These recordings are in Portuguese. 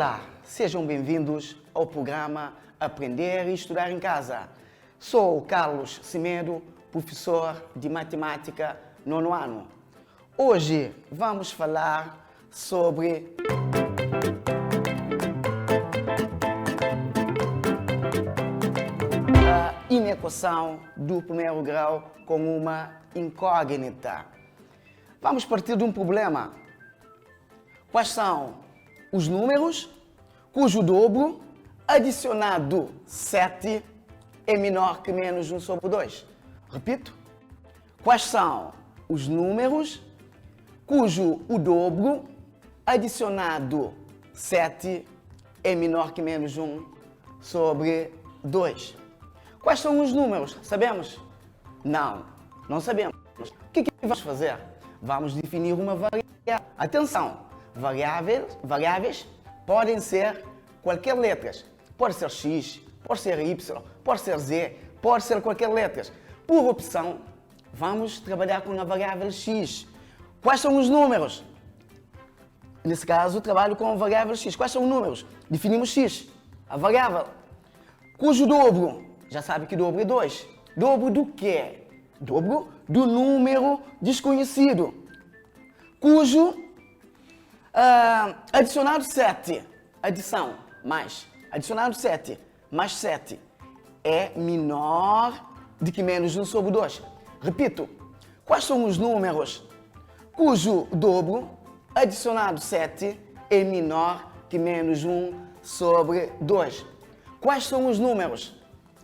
Olá, sejam bem-vindos ao programa Aprender e Estudar em Casa. Sou o Carlos Semedo, professor de Matemática nono ano. Hoje vamos falar sobre a inequação do primeiro grau com uma incógnita. Vamos partir de um problema. Quais são os números cujo dobro adicionado 7 é menor que menos 1 sobre 2? Repito. Quais são os números cujo o dobro adicionado 7 é menor que menos 1 sobre 2? Quais são os números? Sabemos? Não sabemos. O que vamos fazer? Vamos definir uma variável. Atenção! Variáveis podem ser qualquer letras. Pode ser X, pode ser Y, pode ser Z, pode ser qualquer letras. Por opção, vamos trabalhar com a variável X. Quais são os números? Nesse caso, trabalho com a variável X. Quais são os números? Definimos X, a variável, cujo dobro, já sabe que dobro é 2. Dobro do quê? Dobro do número desconhecido, cujo adicionado 7, adicionado 7 mais 7 é menor do que menos 1 sobre 2. Repito, quais são os números cujo dobro adicionado 7 é menor que menos 1 sobre 2? Quais são os números?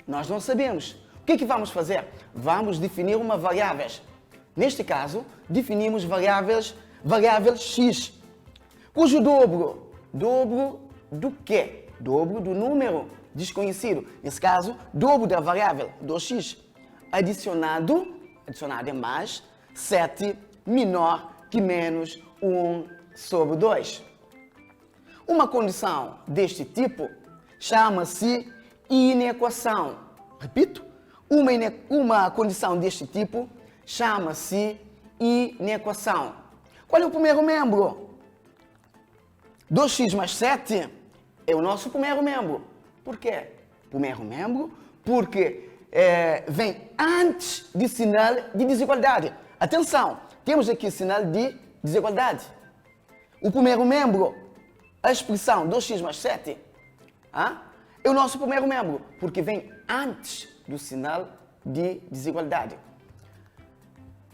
Nós não sabemos. O que vamos fazer? Vamos definir uma variável. Neste caso, definimos variável X, cujo dobro do quê? Dobro do número desconhecido. Nesse caso, dobro da variável do x, adicionado é mais 7 menor que menos 1 sobre 2. Uma condição deste tipo chama-se inequação. Repito, uma condição deste tipo chama-se inequação. Qual é o primeiro membro? 2x mais 7 é o nosso primeiro membro. Por quê? Primeiro membro porque vem antes do sinal de desigualdade. Atenção, temos aqui sinal de desigualdade. O primeiro membro, a expressão 2x mais 7, é o nosso primeiro membro porque vem antes do sinal de desigualdade.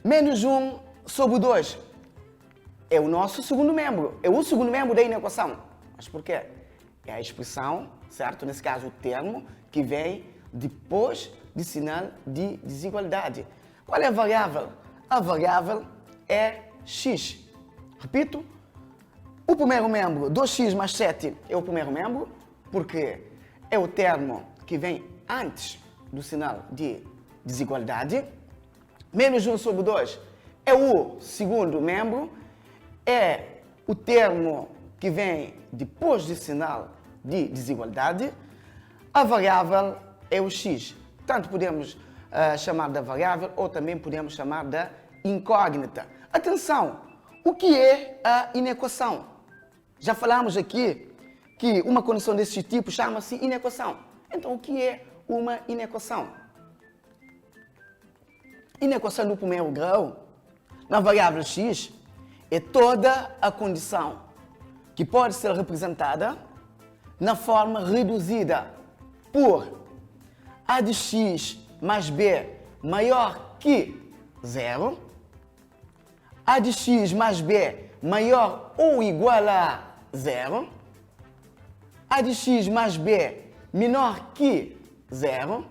Menos 1 sobre 2. É o nosso segundo membro, é o segundo membro da inequação. Mas por quê? É a expressão, certo? Nesse caso, o termo que vem depois do sinal de desigualdade. Qual é a variável? A variável é x. Repito, o primeiro membro, 2x mais 7, é o primeiro membro, porque é o termo que vem antes do sinal de desigualdade. Menos 1 sobre 2 é o segundo membro, é o termo que vem depois do sinal de desigualdade. A variável é o x. Tanto podemos chamar da variável ou também podemos chamar da incógnita. Atenção, o que é a inequação? Já falamos aqui que uma condição desse tipo chama-se inequação. Então, o que é uma inequação? Inequação do primeiro grau, na variável x, é toda a condição que pode ser representada na forma reduzida por a de x mais b maior que 0, a de x mais b maior ou igual a 0, a de x mais b menor que 0,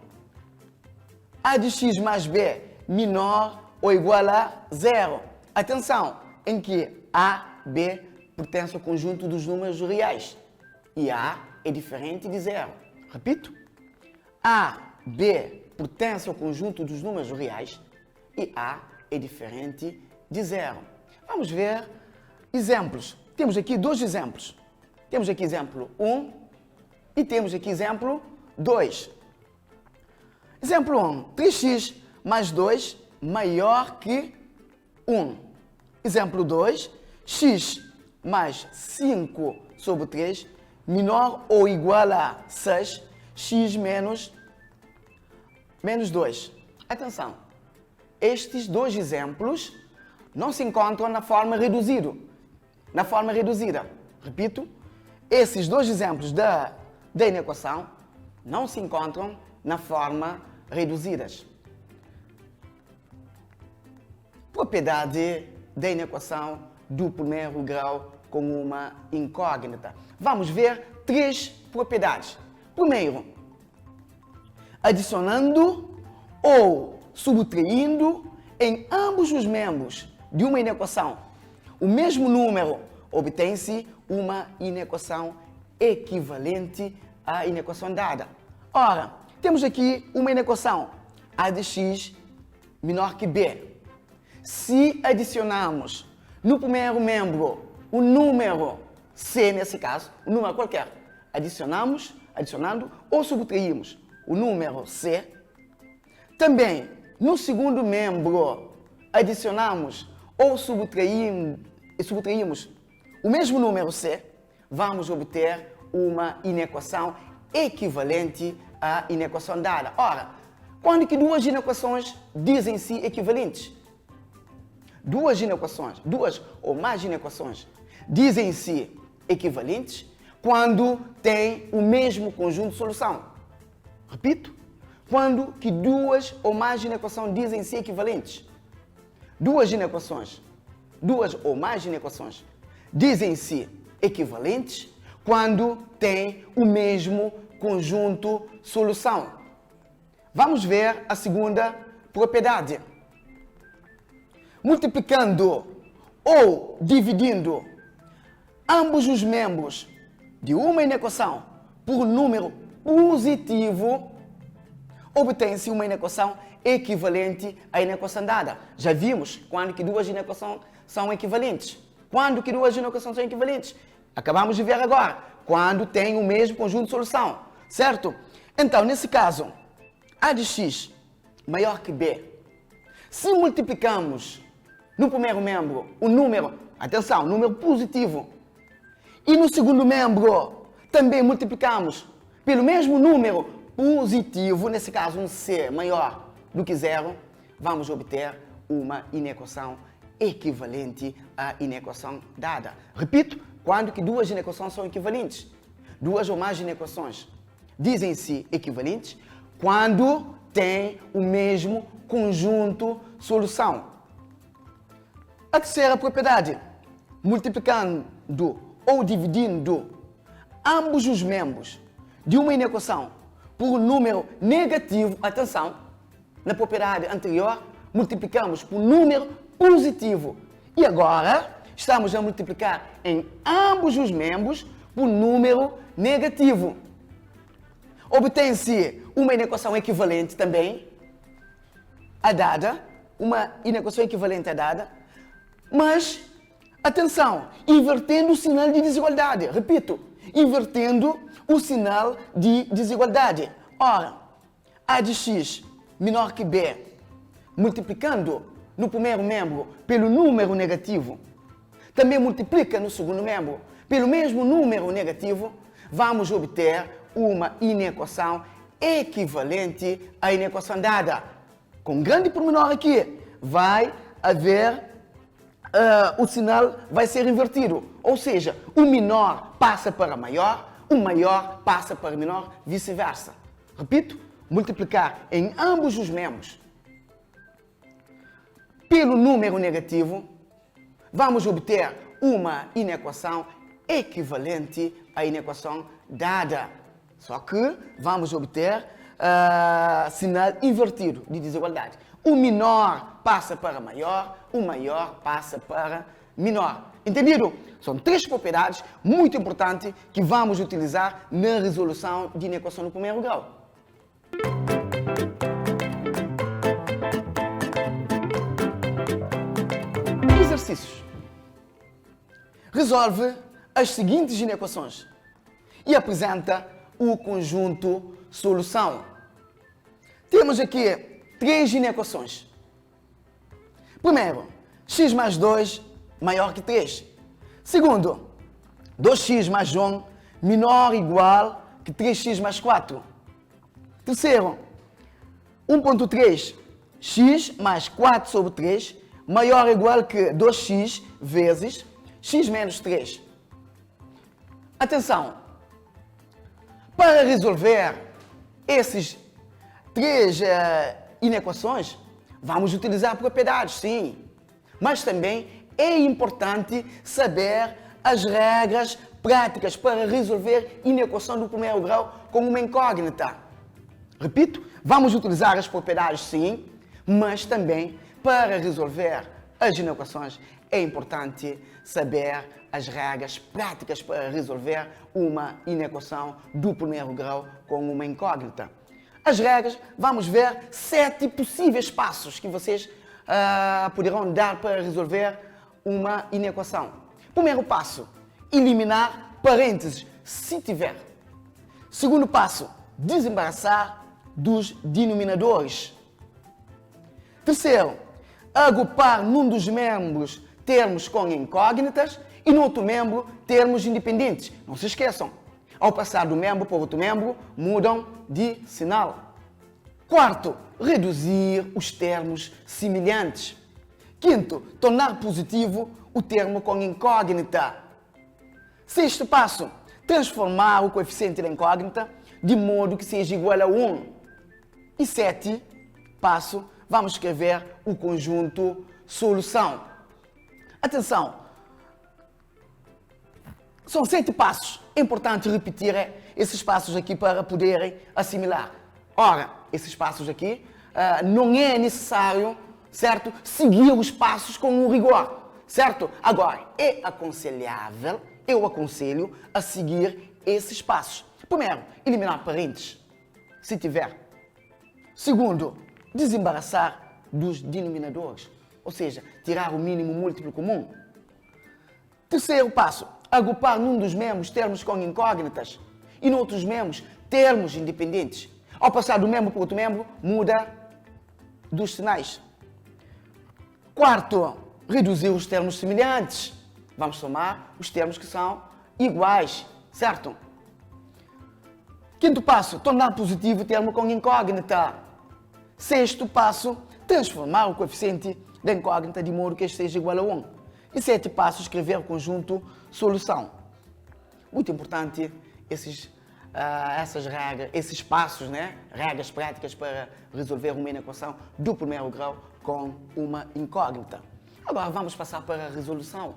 a de x mais b menor ou igual a 0. Atenção, em que A, B pertence ao conjunto dos números reais e A é diferente de 0. Repito, A, B pertence ao conjunto dos números reais e A é diferente de 0. Vamos ver exemplos. Temos aqui dois exemplos. Temos aqui exemplo 1 e temos aqui exemplo 2. Exemplo 1, 3x mais 2 maior que 1. Exemplo 2, x mais 5 sobre 3 menor ou igual a 6, x menos 2. Atenção, estes dois exemplos não se encontram na forma reduzida. Repito, esses dois exemplos da inequação não se encontram na forma reduzidas. Propriedade da inequação do primeiro grau com uma incógnita. Vamos ver 3 propriedades. Primeiro, adicionando ou subtraindo em ambos os membros de uma inequação o mesmo número, obtém-se uma inequação equivalente à inequação dada. Ora, temos aqui uma inequação, a de x menor que b. Se adicionarmos no primeiro membro o número c, nesse caso, um número qualquer, adicionando ou subtraímos o número c, também no segundo membro adicionamos ou subtraímos o mesmo número c, vamos obter uma inequação equivalente à inequação dada. Ora, quando que duas inequações dizem-se equivalentes? Duas ou mais inequações dizem-se equivalentes quando têm o mesmo conjunto de solução. Repito, quando que duas ou mais inequações dizem-se equivalentes? Duas ou mais inequações dizem-se equivalentes quando têm o mesmo conjunto de solução. Vamos ver a segunda propriedade. Multiplicando ou dividindo ambos os membros de uma inequação por número positivo, obtém-se uma inequação equivalente à inequação dada. Já vimos quando que duas inequações são equivalentes. Quando que duas inequações são equivalentes? Acabamos de ver agora. Quando tem o mesmo conjunto de solução. Certo? Então, nesse caso, a de x maior que b. Se multiplicamos no primeiro membro o número, atenção, número positivo, e no segundo membro também multiplicamos pelo mesmo número positivo, nesse caso um c maior do que zero, vamos obter uma inequação equivalente à inequação dada. Repito, quando que duas inequações são equivalentes? Duas ou mais inequações dizem-se equivalentes quando têm o mesmo conjunto de solução. A terceira propriedade, multiplicando ou dividindo ambos os membros de uma inequação por um número negativo, atenção, na propriedade anterior multiplicamos por número positivo e agora estamos a multiplicar em ambos os membros por número negativo. Obtém-se uma inequação equivalente também a dada, mas, atenção, invertendo o sinal de desigualdade. Repito, invertendo o sinal de desigualdade. Ora, a de x menor que b, multiplicando no primeiro membro pelo número negativo, também multiplica no segundo membro pelo mesmo número negativo, vamos obter uma inequação equivalente à inequação dada. Com grande pormenor aqui, vai haver o sinal vai ser invertido, ou seja, o menor passa para maior, o maior passa para menor, vice-versa. Repito, multiplicar em ambos os membros pelo número negativo, vamos obter uma inequação equivalente à inequação dada. Só que vamos obter sinal invertido de desigualdade. O menor passa para maior, o maior passa para menor. Entendido? São três propriedades muito importantes que vamos utilizar na resolução de inequação no primeiro grau. Exercícios. Resolve as seguintes inequações e apresenta o conjunto solução. Temos aqui três inequações. Primeiro, x mais 2 maior que 3. Segundo, 2x mais 1 menor ou igual que 3x mais 4. Terceiro, 1.3, x mais 4 sobre 3, maior ou igual que 2x vezes x menos 3. Atenção, para resolver esses três inequações, vamos utilizar propriedades, sim. Mas também é importante saber as regras práticas para resolver inequação do primeiro grau com uma incógnita. Repito, vamos utilizar as propriedades, sim, mas também para resolver as inequações é importante saber as regras práticas para resolver uma inequação do primeiro grau com uma incógnita. As regras, vamos ver 7 possíveis passos que vocês poderão dar para resolver uma inequação. Primeiro passo, eliminar parênteses, se tiver. Segundo passo, desembaraçar dos denominadores. Terceiro, agrupar num dos membros termos com incógnitas e no outro membro termos independentes. Não se esqueçam, ao passar do membro para outro membro, mudam de sinal. Quarto, reduzir os termos semelhantes. Quinto, tornar positivo o termo com incógnita. Sexto passo, transformar o coeficiente da incógnita de modo que seja igual a 1. E sete passo, vamos escrever o conjunto solução. Atenção, são 7 passos. É importante repetir esses passos aqui para poderem assimilar. Ora, esses passos aqui não é necessário, certo, seguir os passos com um rigor, certo? Agora, é aconselhável, eu aconselho a seguir esses passos. Primeiro, eliminar parênteses, se tiver. Segundo, desembaraçar dos denominadores, ou seja, tirar o mínimo múltiplo comum. Terceiro passo, agrupar num dos membros termos com incógnitas e noutros membros termos independentes. Ao passar do membro para outro membro, muda dos sinais. Quarto, reduzir os termos semelhantes. Vamos somar os termos que são iguais, certo? Quinto passo, tornar positivo o termo com incógnita. Sexto passo, transformar o coeficiente da incógnita de modo que este seja igual a 1. E sete passos, escrever o conjunto solução. Muito importante essas regras, esses passos, né? Regras práticas para resolver uma inequação do primeiro grau com uma incógnita. Agora vamos passar para a resolução.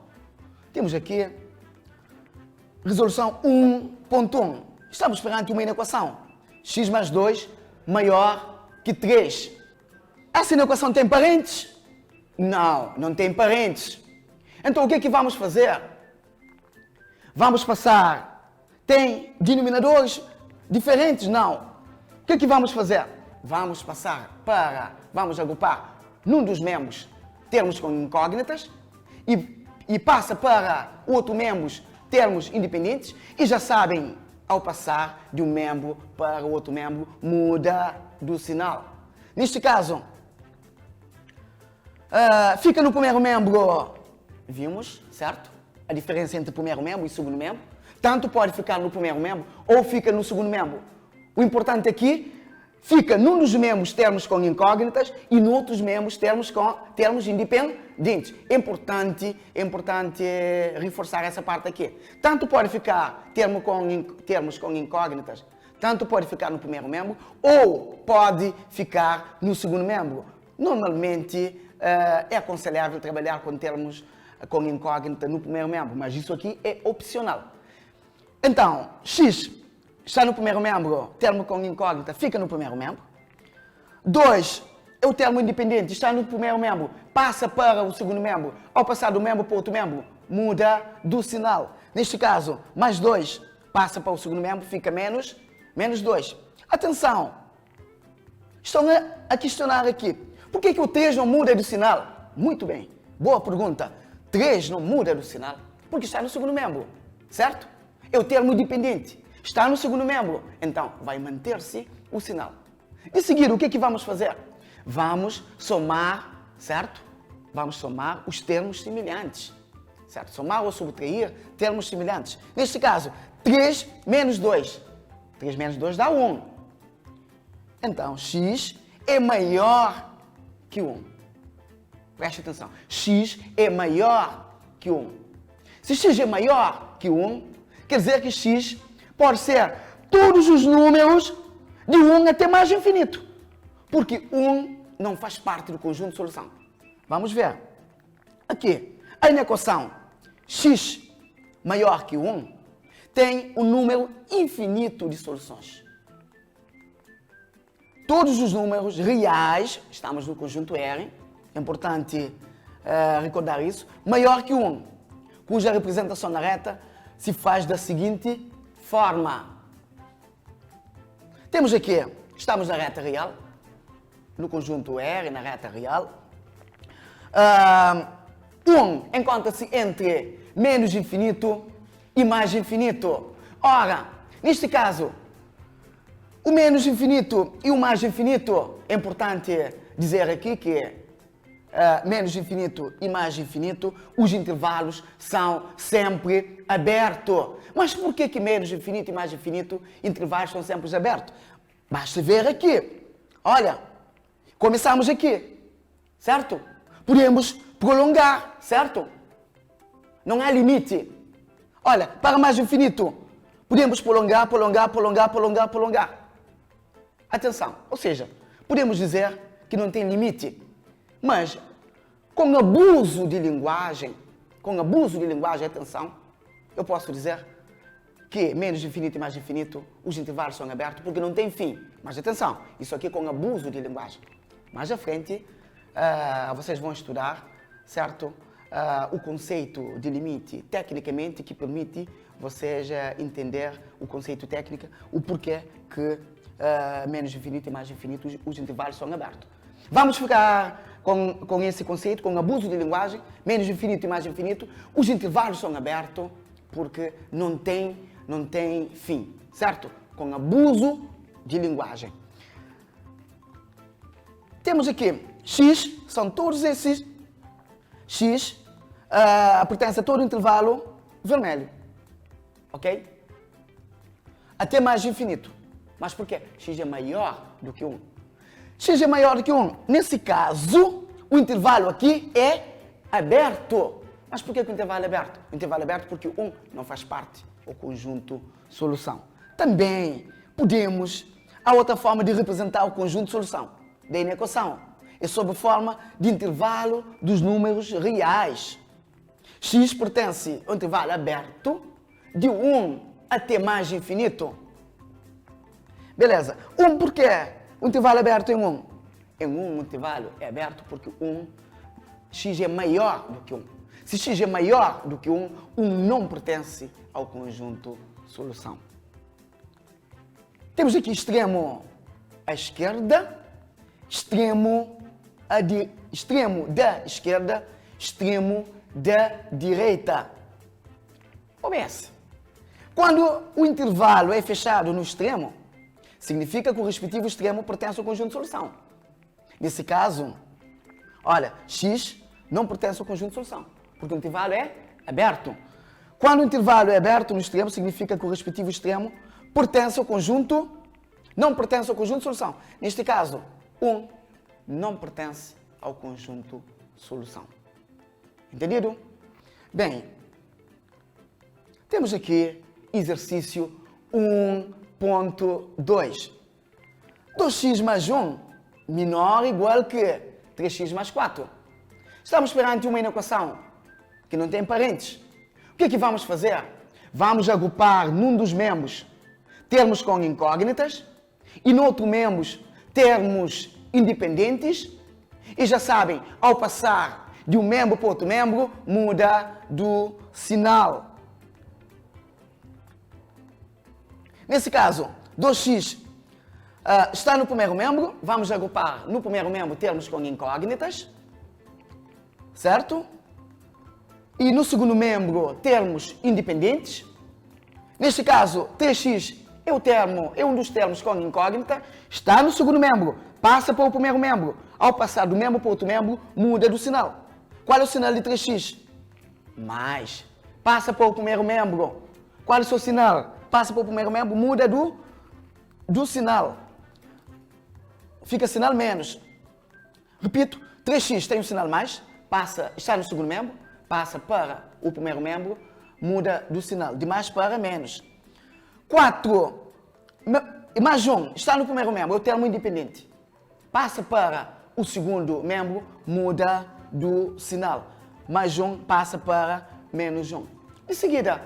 Temos aqui resolução 1.1. Estamos perante uma inequação. X mais 2 maior que 3. Essa inequação tem parentes? Não, não tem parentes. Então o que é que vamos fazer? Vamos passar. Tem denominadores diferentes? Não. O que é que vamos fazer? Vamos passar para. Vamos agrupar num dos membros termos com incógnitas e passa para outro membro termos independentes e já sabem, ao passar de um membro para o outro membro, muda do sinal. Neste caso, fica no primeiro membro, vimos, certo? A diferença entre primeiro membro e segundo membro. Tanto pode ficar no primeiro membro ou fica no segundo membro. O importante aqui, fica num dos membros termos com incógnitas e no outros membros termos com termos independentes. É importante reforçar essa parte aqui. Tanto pode ficar termos com incógnitas, tanto pode ficar no primeiro membro ou pode ficar no segundo membro. Normalmente é aconselhável trabalhar com termos com incógnita no primeiro membro, mas isso aqui é opcional. Então, x está no primeiro membro, termo com incógnita, fica no primeiro membro. 2 é o termo independente, está no primeiro membro, passa para o segundo membro. Ao passar do membro para o outro membro, muda do sinal. Neste caso, mais 2 passa para o segundo membro, fica menos 2. Atenção! Estão a questionar aqui. Por que o 3 não muda do sinal? Muito bem, boa pergunta. 3 não muda do sinal porque está no segundo membro, certo? É o termo independente. Está no segundo membro, então vai manter-se o sinal. Em seguida, o que é que vamos fazer? Vamos somar, certo? Vamos somar os termos semelhantes. certo? Somar ou subtrair termos semelhantes. Neste caso, 3 menos 2. 3 menos 2 dá 1. Então, x é maior que 1. Preste atenção. X é maior que 1. Se x é maior que 1, quer dizer que x pode ser todos os números de 1 até mais infinito. Porque 1 não faz parte do conjunto de solução. Vamos ver. Aqui, a equação x maior que 1 tem um número infinito de soluções. Todos os números reais, estamos no conjunto R, é importante recordar isso, maior que 1, cuja representação na reta se faz da seguinte forma. Temos aqui, estamos na reta real, no conjunto R, na reta real. 1 encontra-se entre menos infinito e mais infinito. Ora, neste caso, o menos infinito e o mais infinito, é importante dizer aqui que menos infinito e mais infinito, os intervalos são sempre abertos. Mas por que menos infinito e mais infinito, intervalos são sempre abertos? Basta ver aqui. Olha, começamos aqui, certo? Podemos prolongar, certo? Não há limite. Olha, para mais infinito, podemos prolongar, prolongar, prolongar, prolongar, prolongar. Atenção, ou seja, podemos dizer que não tem limite. Mas, com abuso de linguagem, atenção, eu posso dizer que menos infinito e mais infinito, os intervalos são abertos porque não tem fim. Mas atenção, isso aqui com abuso de linguagem. Mais à frente, vocês vão estudar, certo? O conceito de limite, tecnicamente, que permite vocês entender o conceito técnico, o porquê que menos infinito e mais infinito, os intervalos são abertos. Vamos ficar com esse conceito, com abuso de linguagem, menos infinito e mais infinito, os intervalos são abertos porque não tem fim, certo? Com abuso de linguagem. Temos aqui x, são todos esses x, pertence a todo o intervalo vermelho, ok? Até mais infinito. Mas por quê? X é maior do que 1. X é maior do que 1. Nesse caso, o intervalo aqui é aberto. Mas por que o intervalo é aberto? O intervalo é aberto porque 1 não faz parte do conjunto solução. Também podemos, há outra forma de representar o conjunto de solução da equação. É sob a forma de intervalo dos números reais. X pertence ao intervalo aberto de 1 até mais infinito. Beleza. 1 por quê? O intervalo é aberto em 1. Em 1 o intervalo é aberto porque x é maior do que 1. Se x é maior do que 1, 1 não pertence ao conjunto solução. Temos aqui extremo à esquerda, extremo da esquerda, extremo da direita. Obedece. Quando o intervalo é fechado no extremo, significa que o respectivo extremo pertence ao conjunto de solução. Nesse caso, olha, x não pertence ao conjunto de solução, porque o intervalo é aberto. Quando o intervalo é aberto no extremo, significa que o respectivo extremo pertence ao conjunto, não pertence ao conjunto de solução. Neste caso, 1 não pertence ao conjunto de solução. Entendido? Bem, temos aqui exercício 1.2. 2x mais 1 menor ou igual que 3x mais 4. Estamos perante uma equação que não tem parentes. O que é que vamos fazer? Vamos agrupar num dos membros termos com incógnitas e no outro membro termos independentes. E já sabem, ao passar de um membro para outro membro, muda do sinal. Nesse caso, 2x está no primeiro membro, vamos agrupar no primeiro membro termos com incógnitas, certo? E no segundo membro termos independentes. Neste caso, 3x é um dos termos com incógnita, está no segundo membro, passa para o primeiro membro. Ao passar do membro para outro membro, muda do sinal. Qual é o sinal de 3x? mais. Passa para o primeiro membro. Qual é o seu sinal? Passa para o primeiro membro, muda do sinal. Fica sinal menos. Repito, 3x tem um sinal mais, está no segundo membro, passa para o primeiro membro, muda do sinal, de mais para menos. 4, mais 1, está no primeiro membro, é o termo independente. Passa para o segundo membro, muda do sinal. Mais 1 passa para menos 1. Em seguida,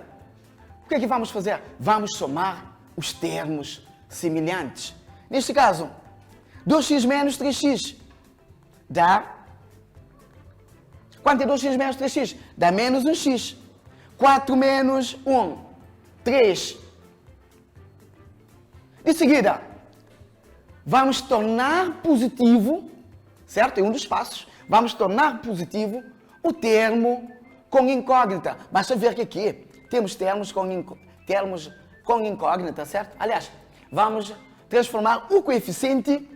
o que é que vamos fazer? Vamos somar os termos semelhantes. Neste caso, 2x menos 3x dá... Quanto é 2x menos 3x? Dá menos 1x. 4 menos 1, 3. Em seguida, vamos tornar positivo, certo? É um dos passos. Vamos tornar positivo o termo com incógnita. Basta ver que aqui temos termos com incógnita, certo? Aliás, vamos transformar o coeficiente,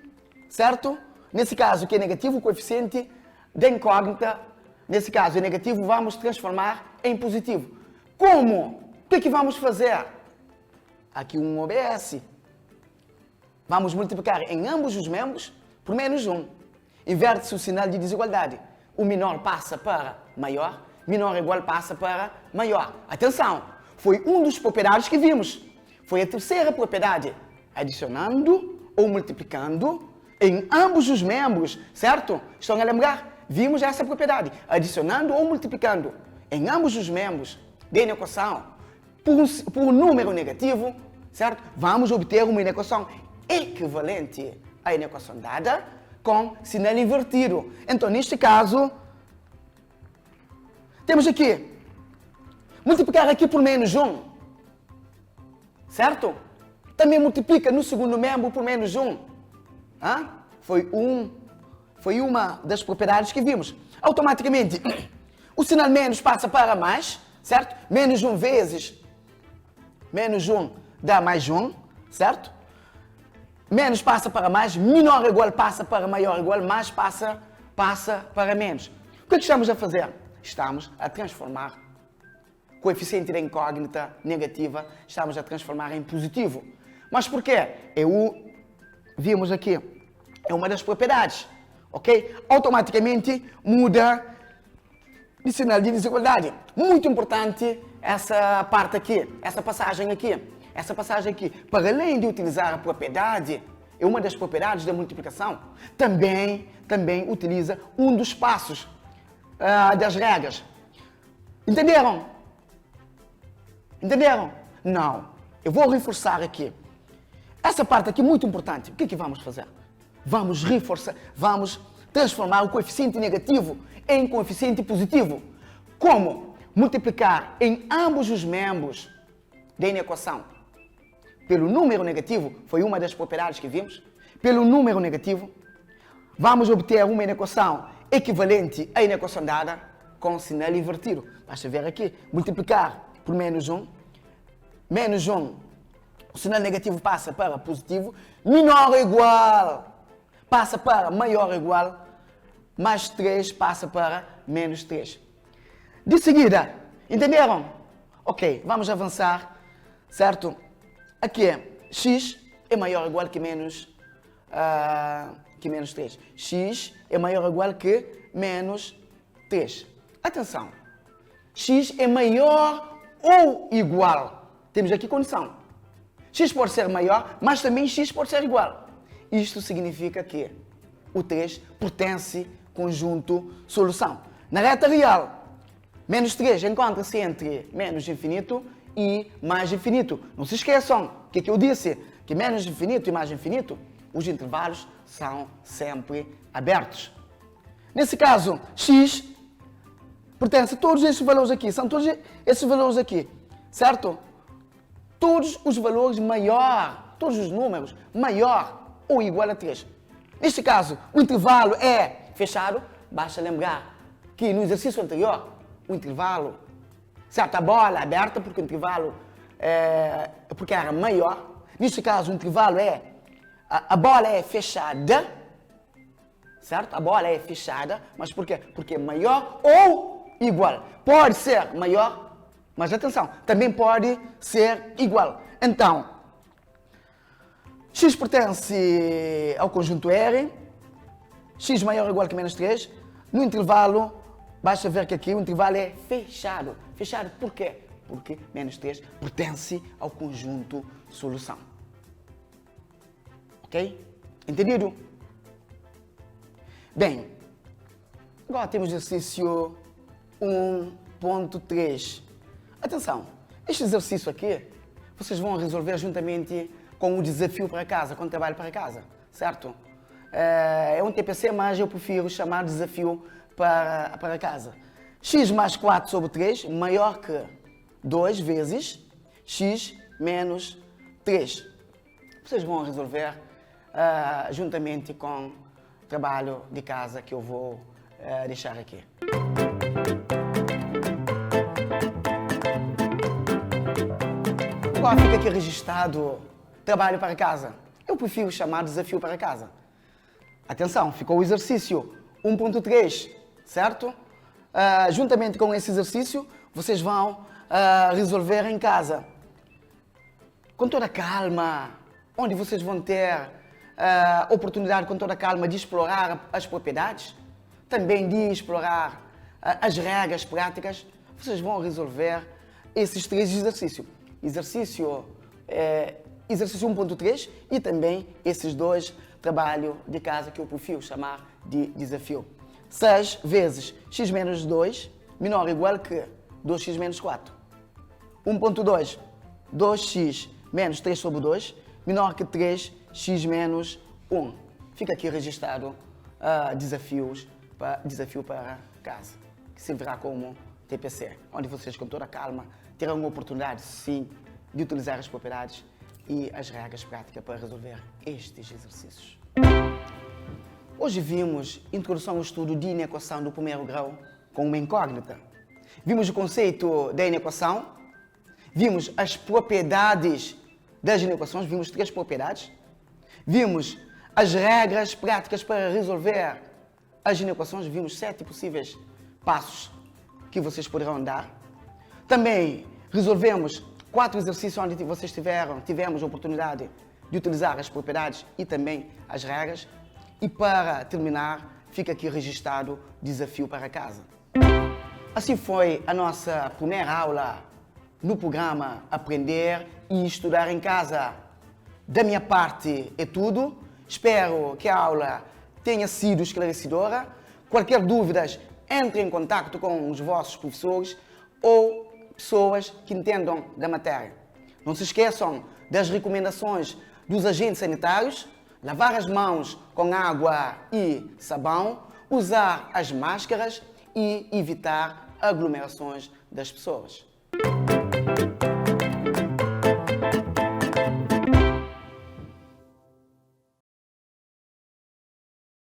certo? Nesse caso, que é negativo, o coeficiente da incógnita, nesse caso é negativo, vamos transformar em positivo. Como? O que é que vamos fazer? Aqui um OBS. Vamos multiplicar em ambos os membros por menos 1. Inverte-se o sinal de desigualdade. O menor passa para maior, menor igual passa para maior. Atenção! Foi um dos propriedades que vimos. Foi a terceira propriedade. Adicionando ou multiplicando em ambos os membros, certo? Estão a lembrar? Vimos essa propriedade. Adicionando ou multiplicando em ambos os membros da inequação por um número negativo, certo? Vamos obter uma inequação equivalente à inequação dada com sinal invertido. Então, neste caso, temos aqui, multiplicar aqui por menos 1, certo? Também multiplica no segundo membro por menos 1. Foi uma das propriedades que vimos. Automaticamente, o sinal menos passa para mais, certo? Menos 1 vezes menos 1 dá mais 1, certo? Menos passa para mais, menor igual passa para maior igual, mais passa para menos. O que é que estamos a fazer? Estamos a transformar o coeficiente da incógnita negativa, estamos a transformar em positivo. Mas por quê? Vimos aqui, é uma das propriedades, ok? Automaticamente muda de sinal de desigualdade. Muito importante essa parte aqui, essa passagem aqui. Essa passagem aqui, para além de utilizar a propriedade, é uma das propriedades da multiplicação, também utiliza um dos passos das regras. Entenderam? Entenderam? Não. Eu vou reforçar aqui. Essa parte aqui é muito importante. O que é que vamos fazer? Vamos reforçar, vamos transformar o coeficiente negativo em coeficiente positivo. Como? Multiplicar em ambos os membros da inequação pelo número negativo, foi uma das propriedades que vimos, pelo número negativo, vamos obter uma inequação equivalente à inequação dada com sinal invertido. Basta ver aqui, multiplicar por menos 1, o sinal negativo passa para positivo, menor ou igual passa para maior ou igual, mais 3 passa para menos 3. De seguida, entenderam? Ok, vamos avançar, certo? Aqui é x é maior ou igual que menos 3. X é maior ou igual que menos 3. Atenção, x é maior ou igual. Temos aqui condição. X pode ser maior, mas também x pode ser igual. Isto significa que o 3 pertence conjunto solução. Na reta real, menos 3 encontra-se entre menos infinito e mais infinito. Não se esqueçam, o que eu disse? Que menos infinito e mais infinito, os intervalos são sempre abertos. Nesse caso, x pertence a todos esses valores aqui, são todos esses valores aqui, certo? Todos os valores maior, todos os números maior ou igual a 3. Neste caso, o intervalo é fechado, basta lembrar que no exercício anterior, o intervalo, certo? A bola é aberta porque o intervalo porque era maior. Neste caso, o intervalo a bola é fechada, certo? A bola é fechada, mas por quê? Porque é maior ou igual. Pode ser maior, mas atenção, também pode ser igual. Então, x pertence ao conjunto R, x maior ou igual que menos 3, no intervalo, basta ver que aqui o intervalo é fechado. Fechado por quê? Porque menos 3 pertence ao conjunto solução. Ok? Entendido? Bem, agora temos o exercício 1.3. Atenção, este exercício aqui, vocês vão resolver juntamente com o desafio para casa, com o trabalho para casa, certo? É um TPC, mas eu prefiro chamar desafio para casa. X mais 4 sobre 3 maior que 2 vezes x menos 3. Vocês vão resolver juntamente com o trabalho de casa que eu vou deixar aqui. Agora fica aqui registrado trabalho para casa. Eu prefiro chamar desafio para casa. Atenção, ficou o exercício 1.3, certo? Juntamente com esse exercício, vocês vão resolver em casa. Com toda calma, onde vocês vão ter oportunidade com toda calma de explorar as propriedades, também de explorar as regras práticas, vocês vão resolver esses 3 exercícios. Exercício 1.3 e também esses 2 trabalho de casa que eu prefiro chamar de desafio. 6 vezes x menos 2 menor ou igual que 2x menos 4. 1.2, 2x menos 3 sobre 2 menor que 3x menos 1. Fica aqui registrado desafio para casa, que servirá como TPC, onde vocês com toda a calma terão a oportunidade, sim, de utilizar as propriedades e as regras práticas para resolver estes exercícios. Hoje vimos introdução ao estudo de inequação do primeiro grau com uma incógnita. Vimos o conceito da inequação, vimos as propriedades das inequações, vimos 3 propriedades, vimos as regras práticas para resolver as inequações, vimos 7 possíveis passos que vocês poderão dar. Também resolvemos 4 exercícios onde vocês tivemos a oportunidade de utilizar as propriedades e também as regras. E para terminar, fica aqui registrado desafio para casa. Assim foi a nossa primeira aula no programa Aprender e Estudar em Casa. Da minha parte é tudo. Espero que a aula tenha sido esclarecedora. Qualquer dúvidas, entre em contato com os vossos professores ou pessoas que entendam da matéria. Não se esqueçam das recomendações dos agentes sanitários, lavar as mãos com água e sabão, usar as máscaras e evitar aglomerações das pessoas.